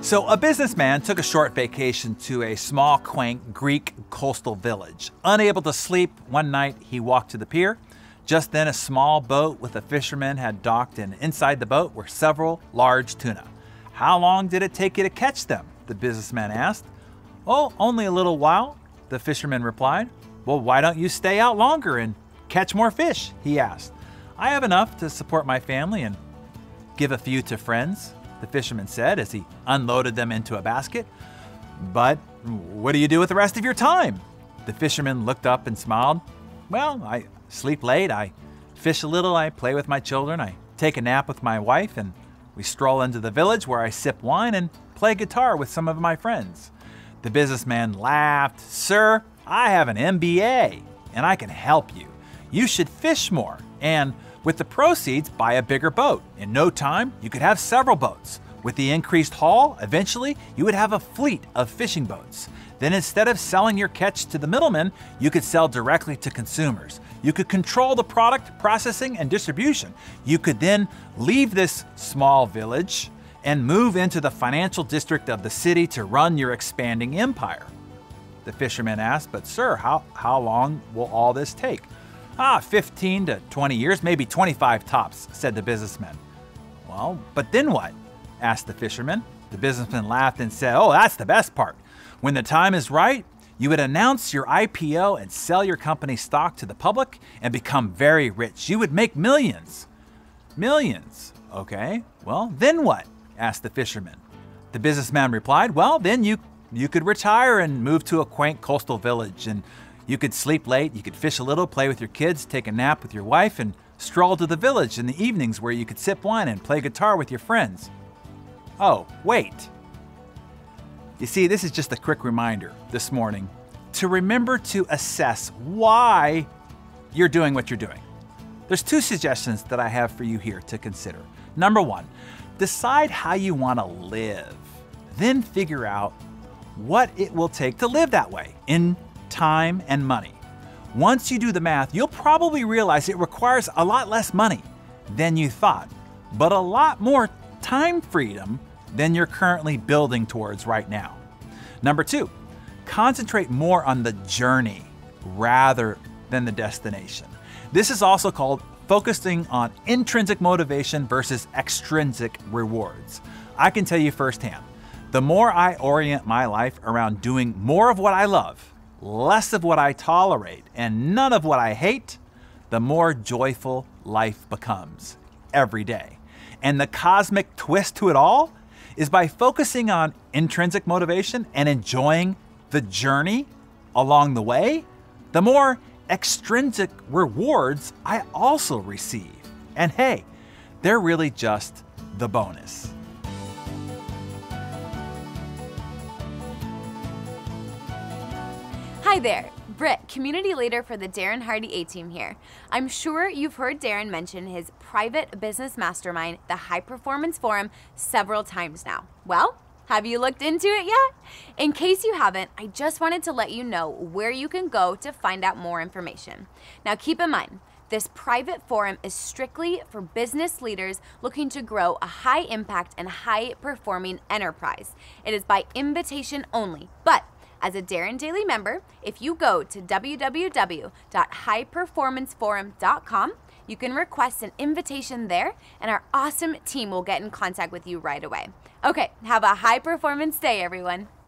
So a businessman took a short vacation to a small, quaint Greek coastal village. Unable to sleep, one night he walked to the pier. Just then a small boat with a fisherman had docked, and inside the boat were several large tuna. "How long did it take you to catch them?" the businessman asked. "Oh, only a little while," the fisherman replied. "Well, why don't you stay out longer and catch more fish?" he asked. "I have enough to support my family and give a few to friends," the fisherman said as he unloaded them into a basket. "But what do you do with the rest of your time?" The fisherman looked up and smiled. "Well, I sleep late, I fish a little, I play with my children, I take a nap with my wife, and we stroll into the village where I sip wine and play guitar with some of my friends." The businessman laughed. "Sir, I have an MBA and I can help you. You should fish more, and with the proceeds, buy a bigger boat. In no time, you could have several boats. With the increased haul, eventually, you would have a fleet of fishing boats. Then instead of selling your catch to the middlemen, you could sell directly to consumers. You could control the product processing and distribution. You could then leave this small village and move into the financial district of the city to run your expanding empire." The fisherman asked, "But sir, how long will all this take?" 15 to 20 years, maybe 25 tops," said the businessman. "Well, but then what?" asked the fisherman. The businessman laughed and said, "Oh, that's the best part. When the time is right, you would announce your IPO and sell your company stock to the public and become very rich. You would make millions." "Millions? Okay, well, then what?" asked the fisherman. The businessman replied, "Well, then you could retire and move to a quaint coastal village, and you could sleep late, you could fish a little, play with your kids, take a nap with your wife, and stroll to the village in the evenings where you could sip wine and play guitar with your friends." "Oh, wait." You see, this is just a quick reminder this morning to remember to assess why you're doing what you're doing. There's two suggestions that I have for you here to consider. Number one, decide how you want to live. Then figure out what it will take to live that way in time and money. Once you do the math, you'll probably realize it requires a lot less money than you thought, but a lot more time freedom than you're currently building towards right now. Number two, concentrate more on the journey rather than the destination. This is also called focusing on intrinsic motivation versus extrinsic rewards. I can tell you firsthand, the more I orient my life around doing more of what I love, less of what I tolerate, and none of what I hate, the more joyful life becomes every day. And the cosmic twist to it all is by focusing on intrinsic motivation and enjoying the journey along the way, the more extrinsic rewards I also receive. And hey, they're really just the bonus. Hi there, Britt, community leader for the Darren Hardy A-Team here. I'm sure you've heard Darren mention his private business mastermind, the High Performance Forum, several times now. Well, have you looked into it yet? In case you haven't, I just wanted to let you know where you can go to find out more information. Now keep in mind, this private forum is strictly for business leaders looking to grow a high impact and high performing enterprise. It is by invitation only, but as a Darren Daily member, if you go to www.highperformanceforum.com, you can request an invitation there, and our awesome team will get in contact with you right away. Okay, have a high performance day, everyone.